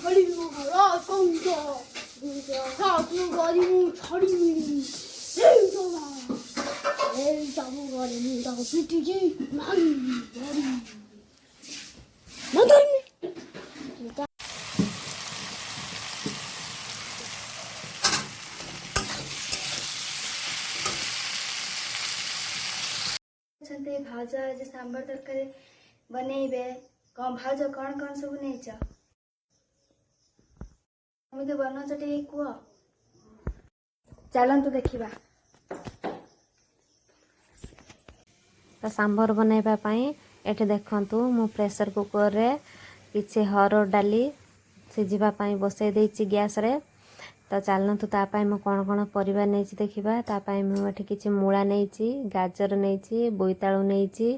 다리로 가라 công 사수가리무 다리미 생선아 엘사부가리무다고 비티지 머리 만다리 भाज आज सांबर तरकारी बनइबे कौन भाज कौन कौन सब नहींच कमी बनौच टे कह चलतु देखा तो सांबर बनवाई ये देखु मु प्रेसर कुकर रे किसी हरड़ डाली सिझापी बसई देती गैस रे। तो चलतु तापाई मु कौन कौन परिवार नहीं देखा तापाई मुझे किसी मूला नहीं गाजर नहीं बोईतालु नहीं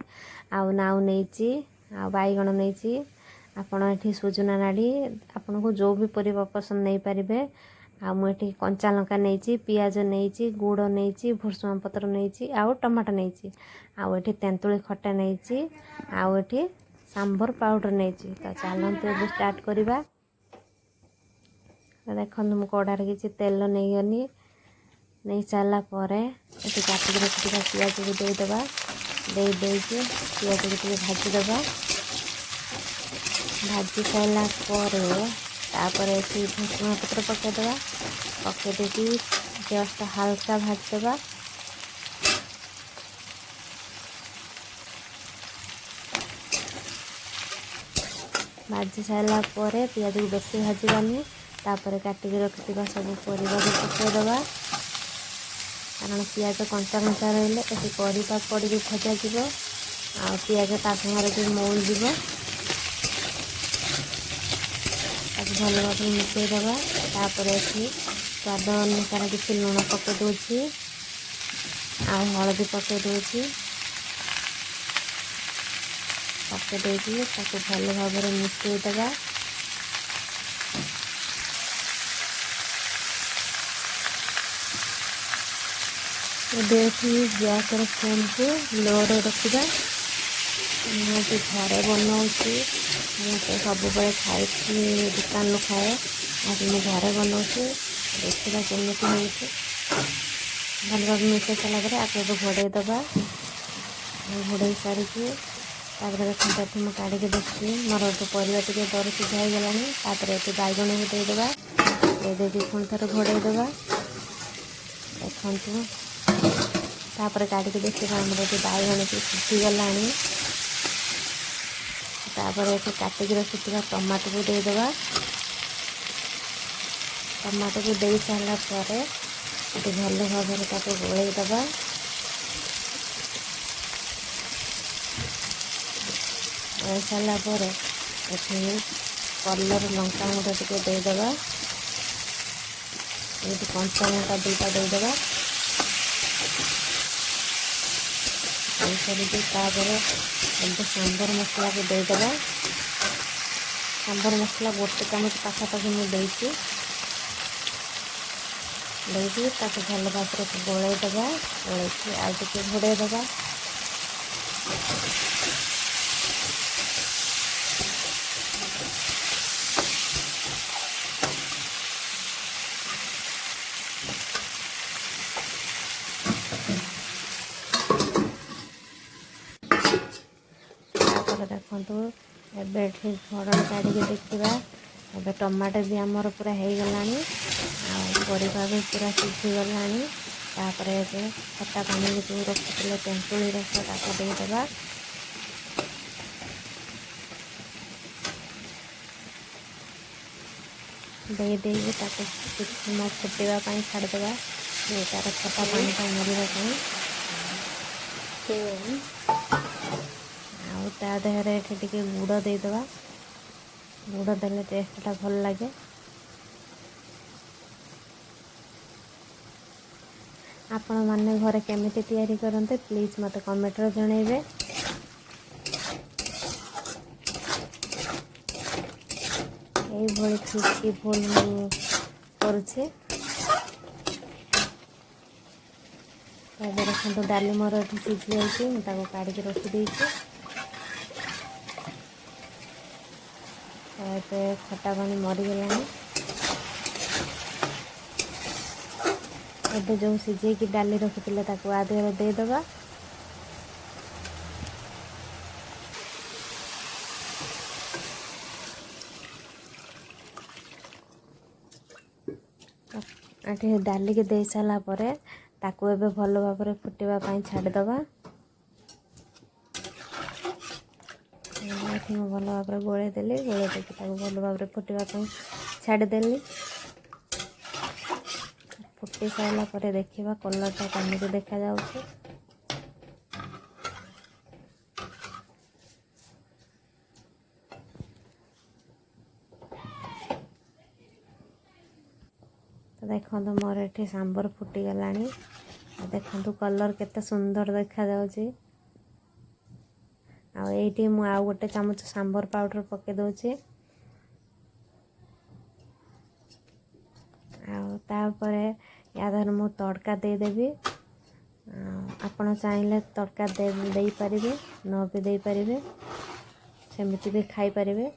आउ नाउ नहीं आ बैगण नहीं आपण ये सुजुना नाड़ी आपन को जो भी परिवा पसंद नहीं पारे आ मुझे कंचा लंका नहीं पियाज नहीं गुड़ नहीं भुर्सुंगा पत्र नहीं आउ टमाटो नहीं आउ ये तेंतुली खट्टा नहीं आउ ये सांबर पाउडर नहीं। तो चलतु ये स्टार्ट करवा। देखो मु कड़ार किसी तेल नहीं गनी नहीं सारापर ये काटिक रखा पियाज को देदेबा देकी पियाज को भाजीदेवा भाजी सारापर भुर्सुंगा पत्र पकईदेवा पकईदेकी जस्ट हाल्का भाजीदेवा। भाजी सारापर पियाज को बेसी भाजवानी तापर काटिक रखा सब परिवा पकईदेवा कारण पियाज कंचा कंचा रही ये परिवा पड़ी भजा जीव आ पियाज ता सागर भी मऊल जीव भल भाव मिसईदेवा। तापर स्वाद अनुसार किसी लुण पकई दूसरी आ हलदी पकई दूसरी पकई देकी भल भाव मिसईदेवा। देखी गैस फ्लेम को लो रे रखा मुझे घरे बनाऊँगी मुझे सब खाई दुकान खाए आज मुझे घरे बनाऊँगी देखा केमी हो भल भाव मिसई सारापर आपको घोड़ेदेवा घोड़े सारिकी देखते मुझे काढ़ी देखी मोर तो परिवा टे दर सीझा हो गलानी ये बैगण भी देदेवा दे पुणी थे घोड़ेदेवा देखु तापर काढ़ देखा आम बैगण की सीझीगला तापर ये काटिक रखी टमाटो को देदेवा टमाटो को दे सारापर ये भल भाव गोलईदेवा गोल सारापर ये कलर लंका गुंड टे देदेवा ये कंचा लंका दुईटा देदेवा तापर एमती सांबर मसला को देदेवा सांबर मसला गोटे चामच पाखापाखि मुझे भल भाव गोलईदेवा गोलैकी आगे घोड़ेदेवा देखु एबे भरण काढ़ी देखा एबे टमाटो भी आमर पूरा हो गला परिवा भी पूरा सीझीगला तापर खट्टा पानी जो रखी तेंतुली रस देदेवा दे कुछ समय फुटापी छाड़देवा तार खट्टा पानी का मरवाई ता देहरे टे गुड़ देदेवा गुड़ देले टेस्टा भल लगे। आपण मैंने घरे केमिति तैयारी करते प्लीज मत कमेंट रे जनइबे। यही भूल करुचे देखो डाली मोर ये सीझी जाती काढ़ी रखी ଏବେ ଖଟା ପାଣି ମରିଗଲାଣି। ଏବେ ଯେଉଁ ସିଝେଇକି ଡାଲି ରଖିଥିଲେ ତାକୁ ଆ ଦେହରେ ଦେଇଦେବା। ଏଠି ଡାଲିକି ଦେଇ ସାରିଲା ପରେ ତାକୁ ଏବେ ଭଲ ଭାବରେ ଫୁଟିବା ପାଇଁ ଛାଡ଼ିଦେବା। ଏଠି ମୁଁ ଭଲ ଭାବରେ ଗୋଳେଇ ଦେଲି, ଗୋଳେଇ ଦେଇକି ତାକୁ ଭଲ ଭାବରେ ଫୁଟିବା ପାଇଁ ଛାଡ଼ିଦେଲି। ଫୁଟି ସାରିଲା ପରେ ଦେଖିବା କଲର୍ଟା କେମିତି ଦେଖାଯାଉଛି। ତ ଦେଖନ୍ତୁ ମୋର ଏଠି ସାମ୍ବର ଫୁଟିଗଲାଣି। ଦେଖନ୍ତୁ କଲର୍ କେତେ ସୁନ୍ଦର ଦେଖାଯାଉଛି। ଆଉ ଏଇଠି ମୁଁ ଆଉ ଗୋଟେ ଚାମଚ ସାମ୍ବର ପାଉଡ଼ର ପକାଇ ଦେଉଛି। ଆଉ ତାପରେ ୟା ଦେହରେ ମୁଁ ତଡ଼କା ଦେଇଦେବି। ଆପଣ ଚାହିଁଲେ ତଡ଼କା ଦେଇପାରିବେ, ନ ବି ଦେଇପାରିବେ, ସେମିତି ବି ଖାଇପାରିବେ।